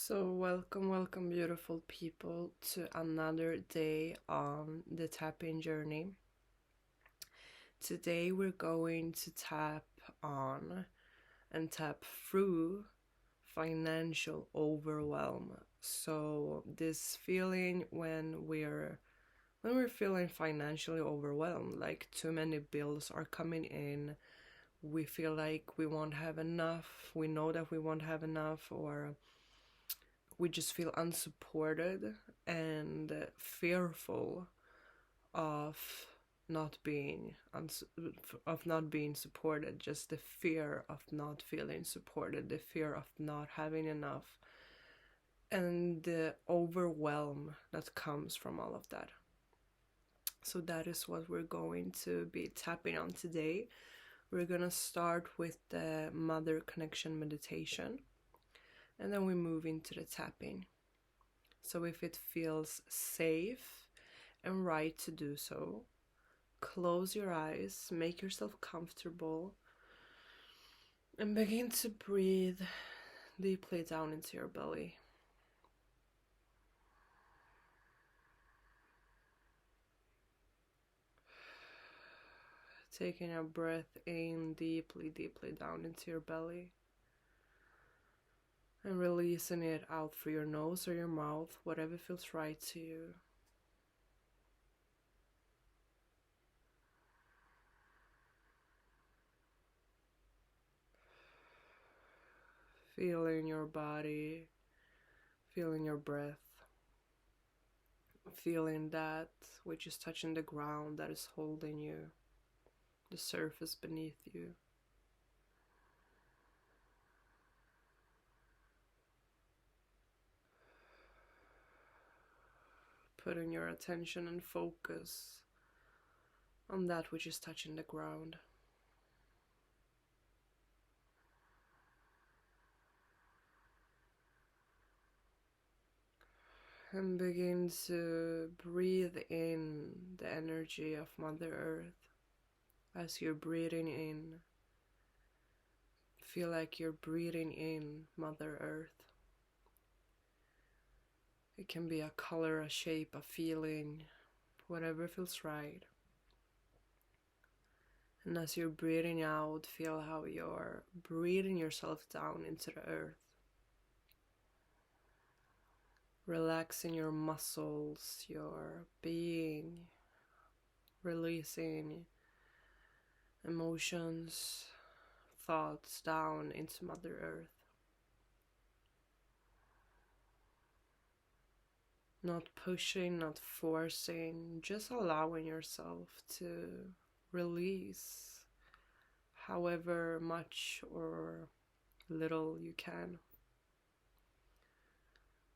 So, welcome, beautiful people, to another day on the tapping journey. Today, we're going to tap on and tap through financial overwhelm. So, this feeling when we're feeling financially overwhelmed, like too many bills are coming in, we feel like we won't have enough, we know that we won't have enough, or we just feel unsupported and fearful of not being supported. Just the fear of not feeling supported, the fear of not having enough, and the overwhelm that comes from all of that. So that is what we're going to be tapping on today. We're gonna start with the mother connection meditation, and then we move into the tapping. So if it feels safe and right to do so, close your eyes, make yourself comfortable, and begin to breathe deeply down into your belly. Taking a breath in deeply down into your belly. And releasing it out through your nose or your mouth, whatever feels right to you. Feeling your body, feeling your breath, feeling that which is touching the ground that is holding you, the surface beneath you. Putting your attention and focus on that which is touching the ground. And begin to breathe in the energy of Mother Earth. As you're breathing in, feel like you're breathing in Mother Earth. It can be a color, a shape, a feeling, whatever feels right. And as you're breathing out, feel how you're breathing yourself down into the earth. Relaxing your muscles, your being, releasing emotions, thoughts down into Mother Earth. Not pushing, not forcing, just allowing yourself to release however much or little you can.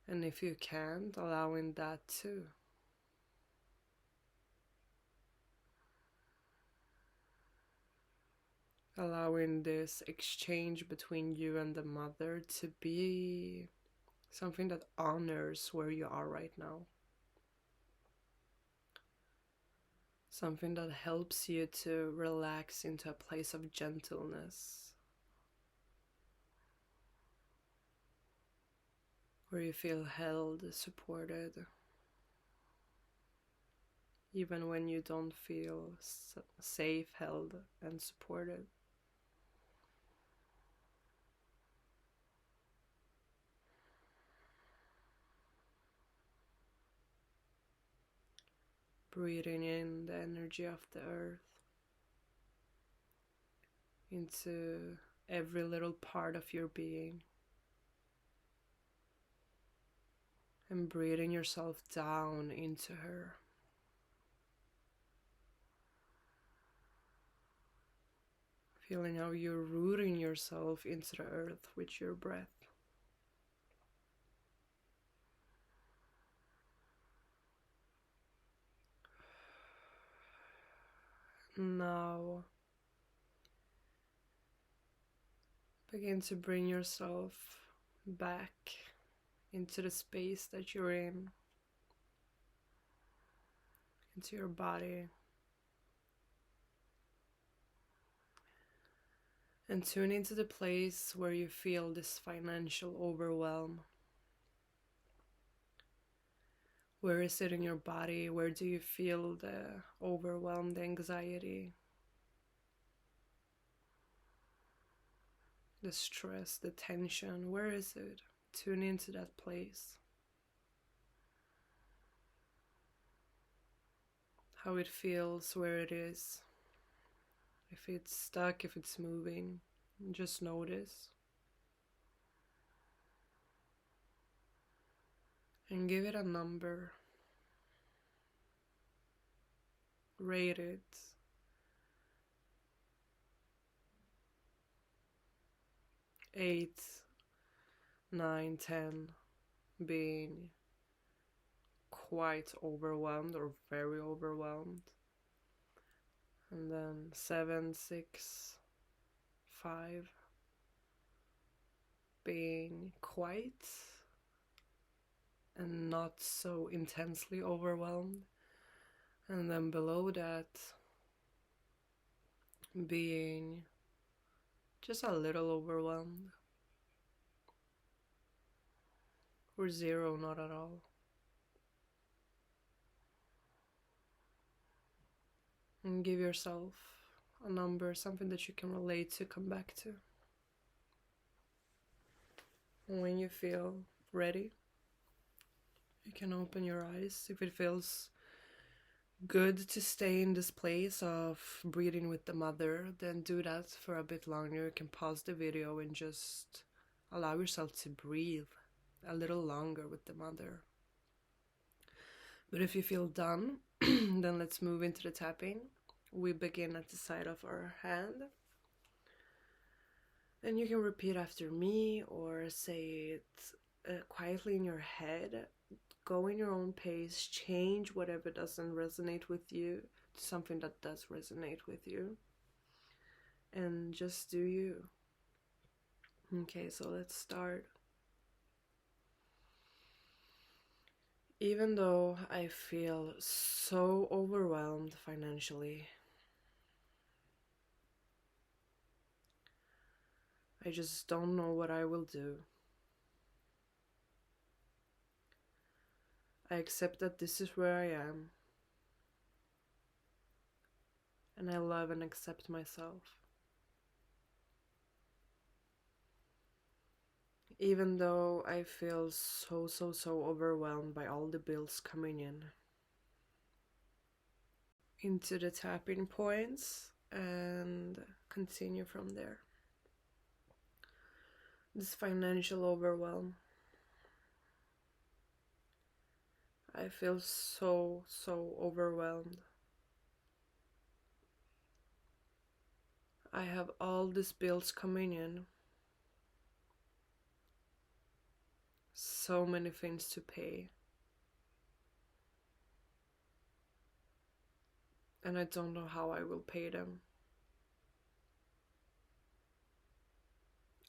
And if you can't, allowing that too. Allowing this exchange between you and the mother to be something that honors where you are right now. Something that helps you to relax into a place of gentleness, where you feel held, supported, even when you don't feel safe, held, and supported. Breathing in the energy of the earth into every little part of your being. And breathing yourself down into her. Feeling how you're rooting yourself into the earth with your breath. Now, begin to bring yourself back into the space that you're in, into your body, and tune into the place where you feel this financial overwhelm. Where is it in your body? Where do you feel the overwhelm, the anxiety, the stress, the tension? Where is it? Tune into that place. How it feels, where it is. If it's stuck, if it's moving, just notice. And give it a number. Rate it. 8, 9, 10, being quite overwhelmed or very overwhelmed. And then 7, 6, 5, being quite and not so intensely overwhelmed. And then below that, being just a little overwhelmed. Or 0, not at all. And give yourself a number, something that you can relate to, come back to. And when you feel ready, you can open your eyes. If it feels good to stay in this place of breathing with the mother, then do that for a bit longer. You can pause the video and just allow yourself to breathe a little longer with the mother. But if you feel done, then let's move into the tapping. We begin at the side of our hand. And you can repeat after me or say it quietly in your head. Go in your own pace, change whatever doesn't resonate with you to something that does resonate with you. And just do you. Okay, so let's start. Even though I feel so overwhelmed financially, I just don't know what I will do. I accept that this is where I am. And I love and accept myself. Even though I feel so overwhelmed by all the bills coming in. Into the tapping points and continue from there. This financial overwhelm. I feel so overwhelmed. I have all these bills coming in. So many things to pay. And I don't know how I will pay them.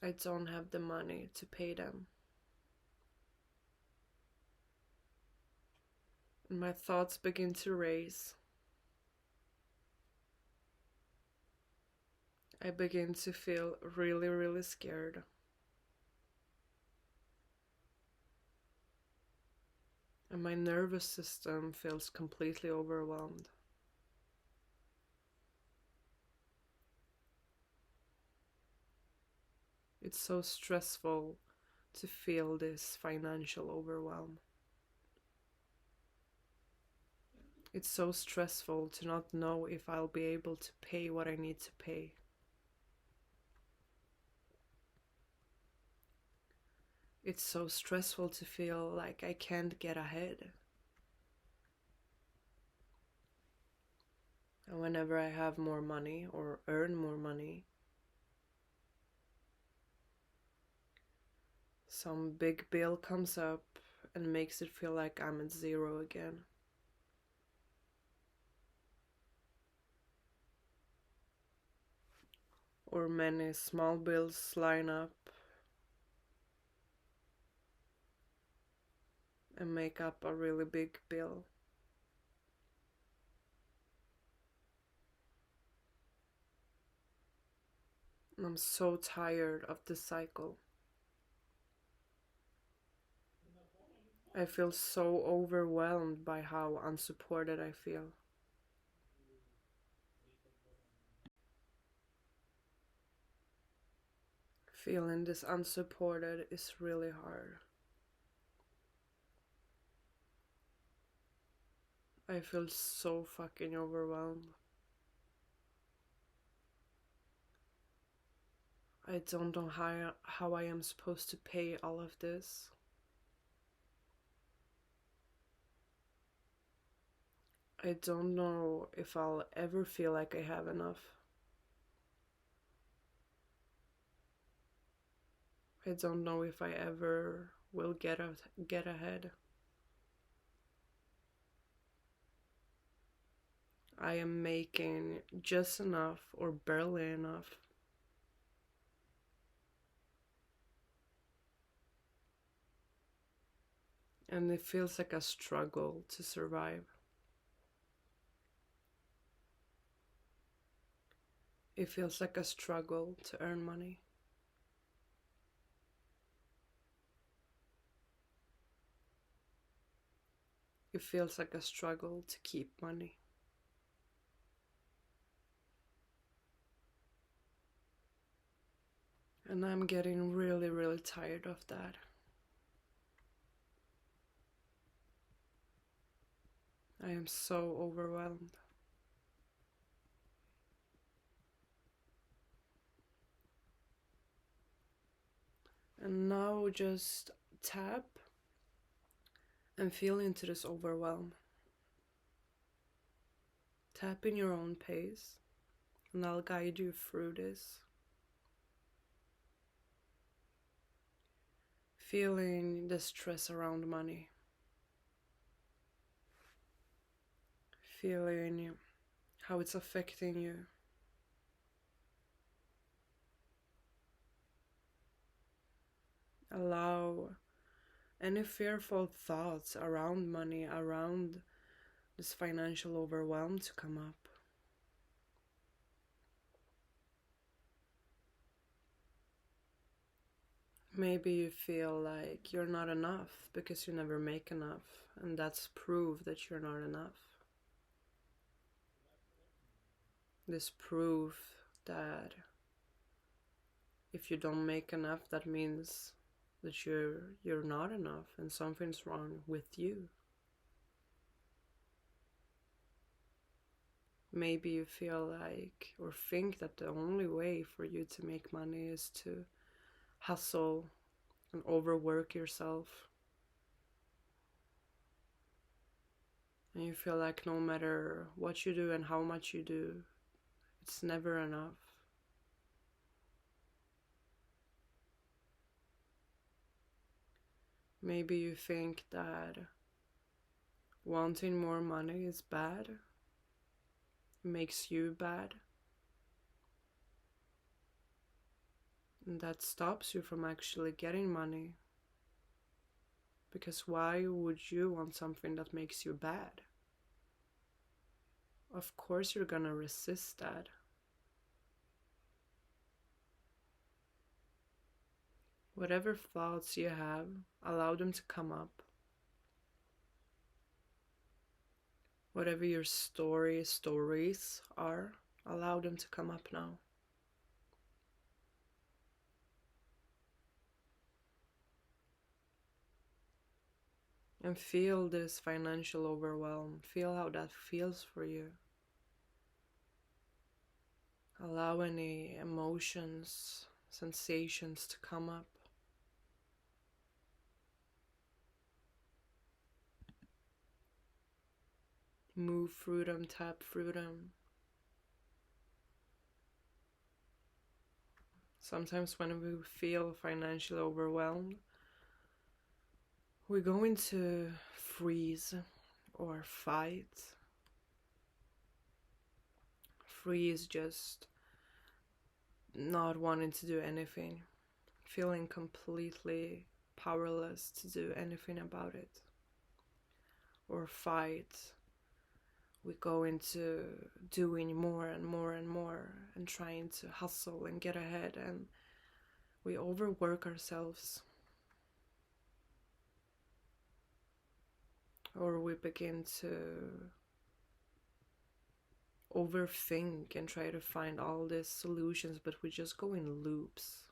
I don't have the money to pay them. And my thoughts begin to race. I begin to feel really scared. And my nervous system feels completely overwhelmed. It's so stressful to feel this financial overwhelm. It's so stressful to not know if I'll be able to pay what I need to pay. It's so stressful to feel like I can't get ahead. And whenever I have more money or earn more money, some big bill comes up and makes it feel like I'm at 0 again. Or many small bills line up and make up a really big bill. And I'm so tired of this cycle. I feel so overwhelmed by how unsupported I feel. Feeling this unsupported is really hard. I feel so fucking overwhelmed. I don't know how I am supposed to pay all of this. I don't know if I'll ever feel like I have enough. I don't know if I ever will get ahead. I am making just enough or barely enough. And it feels like a struggle to survive. It feels like a struggle to earn money. It feels like a struggle to keep money. And I'm getting really, really tired of that. I am so overwhelmed. And now just tap and feel into this overwhelm. Tap in your own pace, and I'll guide you through this. Feeling the stress around money. Feeling how it's affecting you. Allow any fearful thoughts around money, around this financial overwhelm to come up. Maybe you feel like you're not enough because you never make enough, and that's proof that you're not enough. This proof that if you don't make enough, that means that you're not enough and something's wrong with you. Maybe you feel like or think that the only way for you to make money is to hustle and overwork yourself. And you feel like no matter what you do and how much you do, it's never enough. Maybe you think that wanting more money is bad, makes you bad, and that stops you from actually getting money. Because why would you want something that makes you bad? Of course you're gonna resist that. Whatever thoughts you have, allow them to come up. Whatever your stories are, allow them to come up now. And feel this financial overwhelm. Feel how that feels for you. Allow any emotions, sensations to come up. Move through them, tap through them. Sometimes when we feel financially overwhelmed, we go into freeze or fight. Freeze, just not wanting to do anything, feeling completely powerless to do anything about it. Or fight, we go into doing more and more and more and trying to hustle and get ahead, and we overwork ourselves. or we begin to overthink and try to find all these solutions, but we just go in loops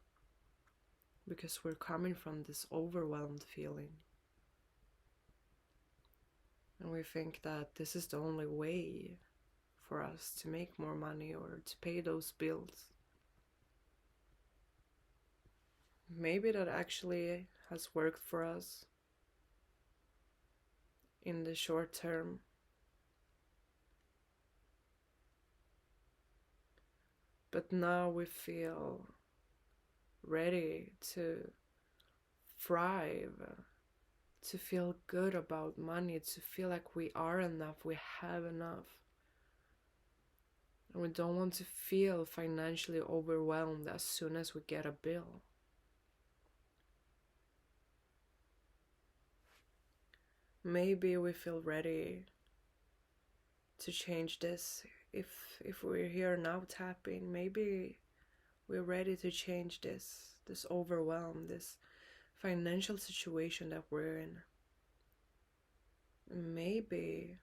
because we're coming from this overwhelmed feeling. And we think that this is the only way for us to make more money or to pay those bills. Maybe that actually has worked for us in the short term. But now we feel ready to thrive, to feel good about money, to feel like we are enough, we have enough. And we don't want to feel financially overwhelmed as soon as we get a bill. Maybe we feel ready to change this. If we're here now tapping, maybe we're ready to change this overwhelm, this financial situation that we're in. Maybe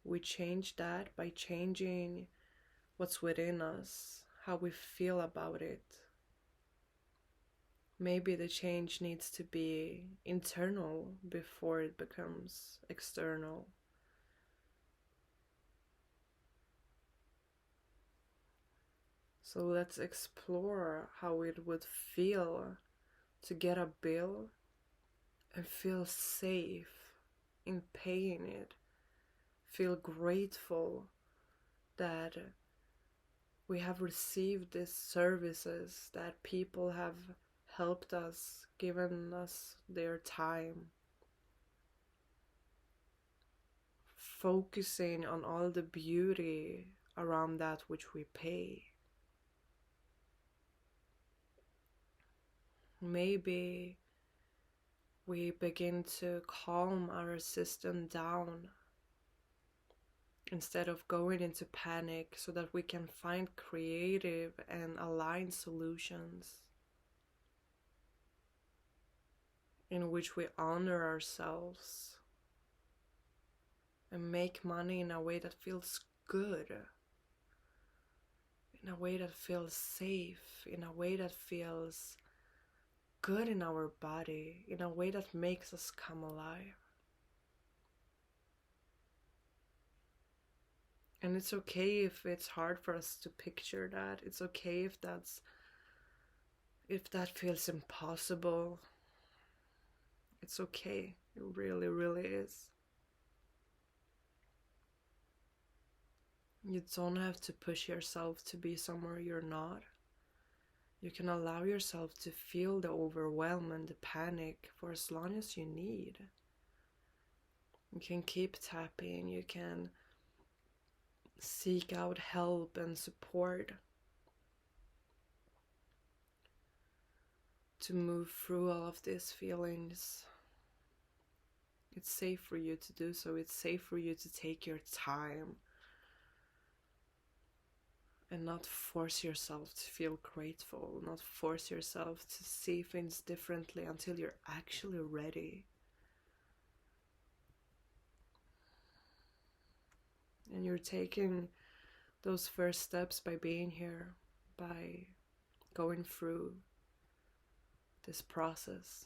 we change that by changing what's within us, how we feel about it. Maybe the change needs to be internal before it becomes external. So let's explore how it would feel to get a bill and feel safe in paying it. Feel grateful that we have received these services, that people have helped us, given us their time. Focusing on all the beauty around that which we pay. Maybe we begin to calm our system down instead of going into panic, so that we can find creative and aligned solutions in which we honor ourselves and make money in a way that feels good, in a way that feels safe, in a way that feels good in our body, in a way that makes us come alive. And it's okay if it's hard for us to picture that. It's okay if that feels impossible. It's okay. It really, really is. You don't have to push yourself to be somewhere you're not. You can allow yourself to feel the overwhelm and the panic for as long as you need. You can keep tapping. You can seek out help and support to move through all of these feelings. It's safe for you to do so. It's safe for you to take your time and not force yourself to feel grateful, not force yourself to see things differently until you're actually ready. And you're taking those first steps by being here, by going through this process.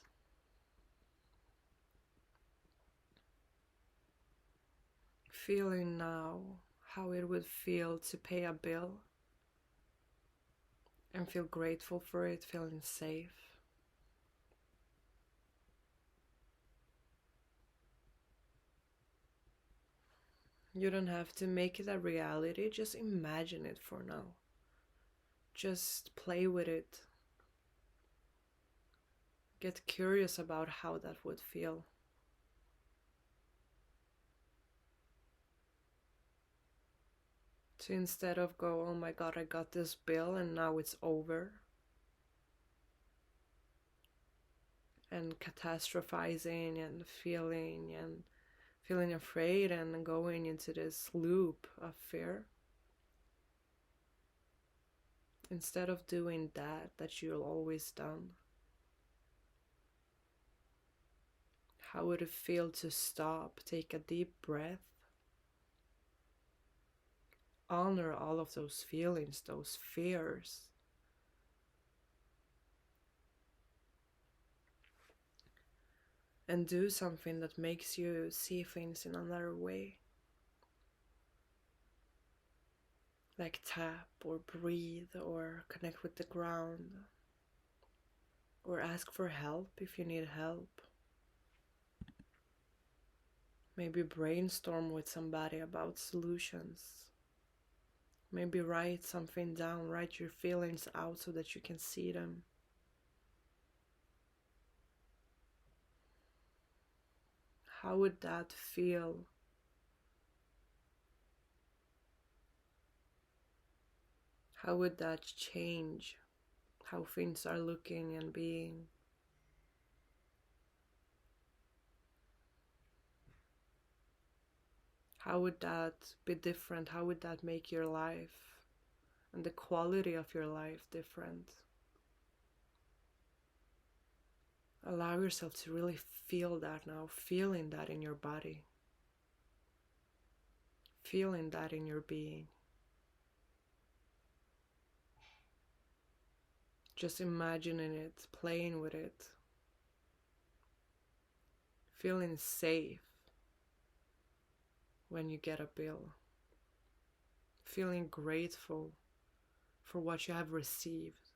Feeling now how it would feel to pay a bill and feel grateful for it, feeling safe. You don't have to make it a reality, just imagine it for now. Just play with it. Get curious about how that would feel. To instead of go, oh my god, I got this bill and now it's over, and catastrophizing and feeling afraid and going into this loop of fear. Instead of doing that you've always done, How would it feel to stop, take a deep breath, honor all of those feelings, those fears, and do something that makes you see things in another way? Like tap or breathe or connect with the ground or ask for help if you need help. Maybe brainstorm with somebody about solutions. Maybe write something down, write your feelings out so that you can see them. How would that feel? How would that change how things are looking and being? How would that be different? How would that make your life and the quality of your life different? Allow yourself to really feel that now, feeling that in your body, feeling that in your being. Just imagining it, playing with it, feeling safe when you get a bill, feeling grateful for what you have received.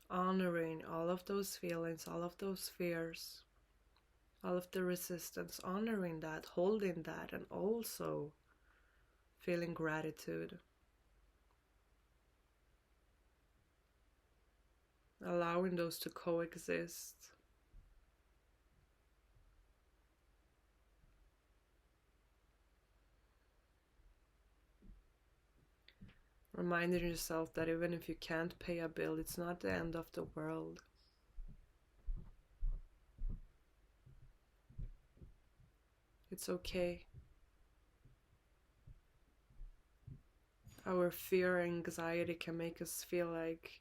Honoring all of those feelings, all of those fears, all of the resistance, honoring that, holding that, and also feeling gratitude. Allowing those to coexist. Reminding yourself that even if you can't pay a bill, it's not the end of the world. It's okay. Our fear and anxiety can make us feel like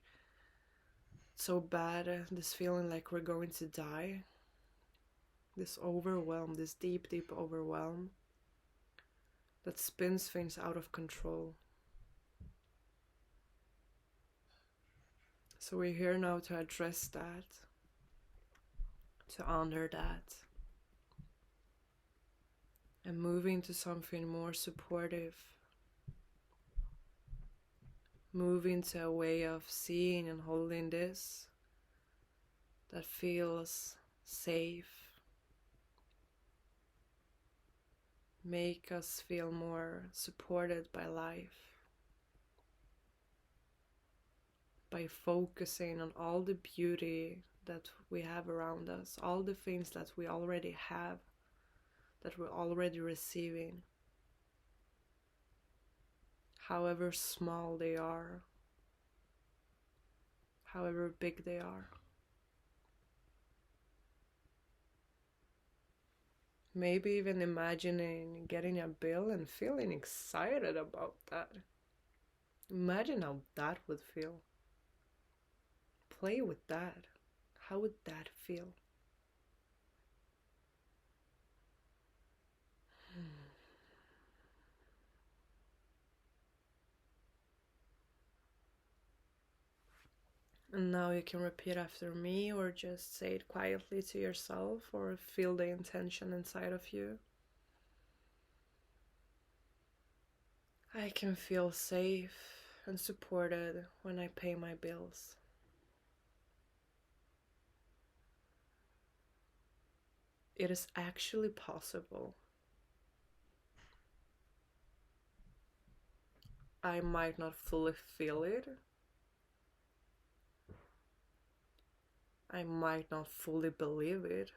so bad, this feeling like we're going to die. This overwhelm, this deep, deep overwhelm that spins things out of control. So we're here now to address that, to honor that, and move into something more supportive. Move into a way of seeing and holding this that feels safe. Make us feel more supported by life. By focusing on all the beauty that we have around us, all the things that we already have, that we're already receiving, however small they are, however big they are. Maybe even imagining getting a bill and feeling excited about that. Imagine how that would feel. Play with that. How would that feel? And now you can repeat after me or just say it quietly to yourself or feel the intention inside of you. I can feel safe and supported when I pay my bills. It is actually possible. I might not fully feel it. I might not fully believe it.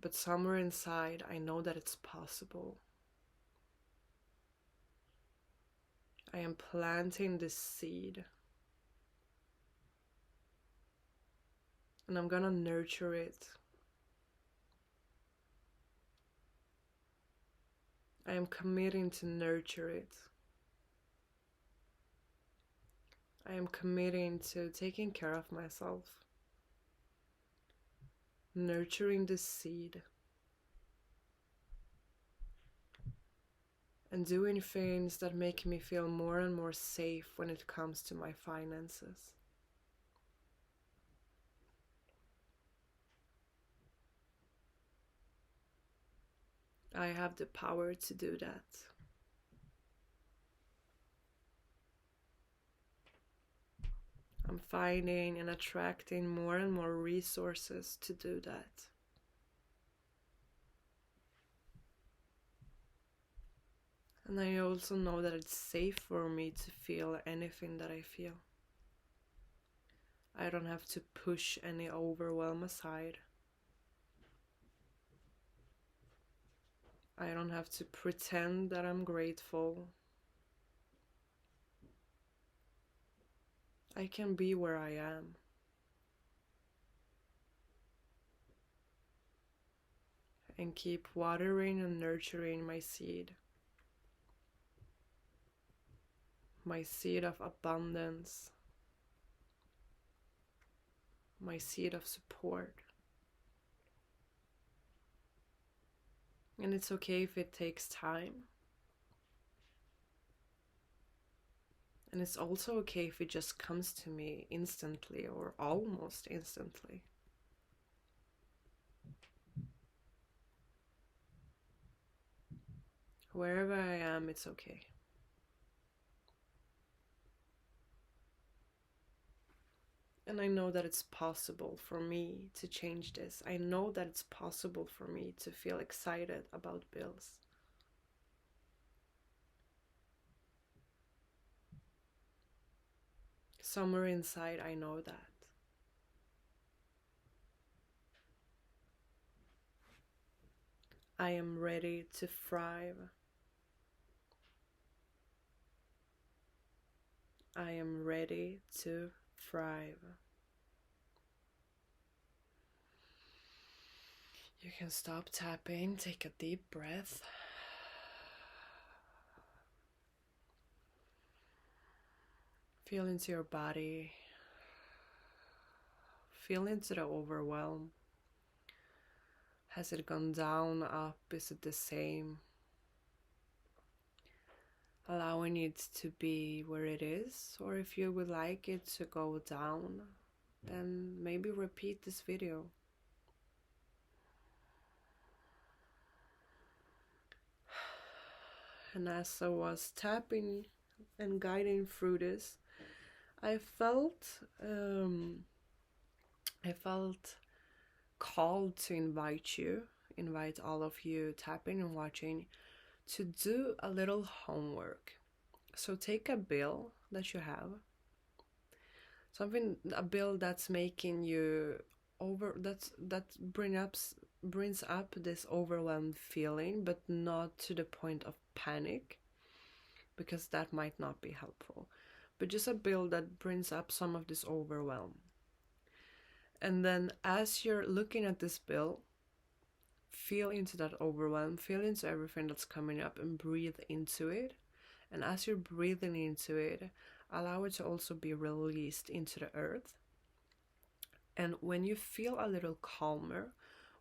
But somewhere inside, I know that it's possible. I am planting this seed. And I'm gonna nurture it. I am committing to nurture it. I am committing to taking care of myself, nurturing the seed, and doing things that make me feel more and more safe when it comes to my finances. I have the power to do that. I'm finding and attracting more and more resources to do that. And I also know that it's safe for me to feel anything that I feel. I don't have to push any overwhelm aside. I don't have to pretend that I'm grateful. I can be where I am. And keep watering and nurturing my seed. My seed of abundance. My seed of support. And it's okay if it takes time. And it's also okay if it just comes to me instantly or almost instantly. Wherever I am, it's okay. And I know that it's possible for me to change this. I know that it's possible for me to feel excited about bills. Somewhere inside, I know that. I am ready to thrive. I am ready to thrive. You can stop tapping, take a deep breath. Feel into your body. Feel into the overwhelm. Has it gone down, up? Is it the same? Allowing it to be where it is, or if you would like it to go down, then maybe repeat this video. And as I was tapping and guiding through this, I felt called to invite all of you tapping and watching, to do a little homework. So take a bill that you have, a bill that's making you that brings up this overwhelmed feeling, but not to the point of panic, because that might not be helpful, but just a bill that brings up some of this overwhelm. And then as you're looking at this bill, feel into that overwhelm, feel into everything that's coming up, and breathe into it. And as you're breathing into it, allow it to also be released into the earth. And when you feel a little calmer,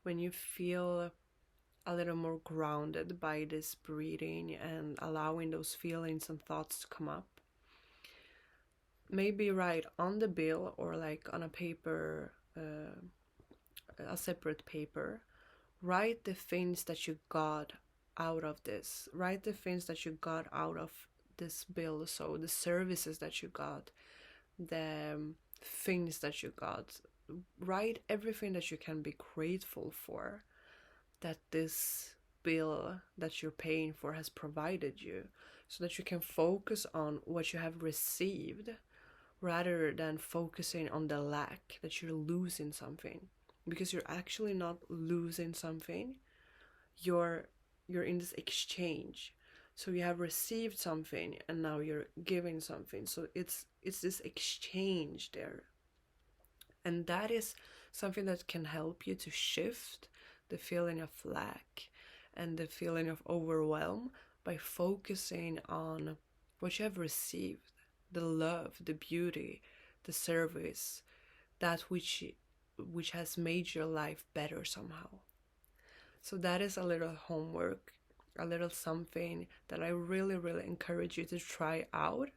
when you feel a little more grounded by this breathing and allowing those feelings and thoughts to come up, maybe write on the bill or like on a paper, a separate paper, write the things that you got out of this. Write the things that you got out of this bill. So the services that you got, the things that you got. Write everything that you can be grateful for that this bill that you're paying for has provided you, so that you can focus on what you have received rather than focusing on the lack, that you're losing something. Because you're actually not losing something. You're in this exchange. So you have received something and now you're giving something. So it's this exchange there. And that is something that can help you to shift the feeling of lack and the feeling of overwhelm by focusing on what you have received. the love, the beauty, the service, that which has made your life better somehow. So that is a little homework, a little something that I really, really encourage you to try out.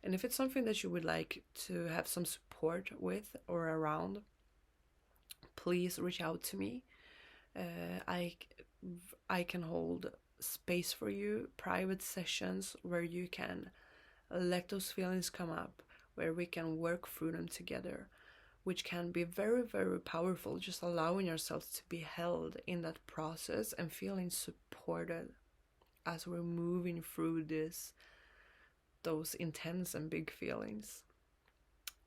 And if it's something that you would like to have some support with or around, please reach out to me. I can hold space for you, private sessions where you can let those feelings come up, where we can work through them together, which can be very, very powerful, just allowing yourselves to be held in that process and feeling supported as we're moving through those intense and big feelings.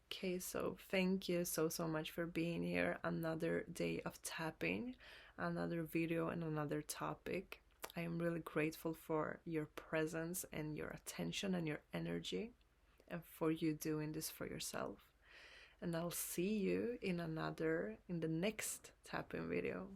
Okay, so thank you so much for being here. Another day of tapping, another video and another topic. I am really grateful for your presence and your attention and your energy, and for you doing this for yourself. And I'll see you in the next tapping video.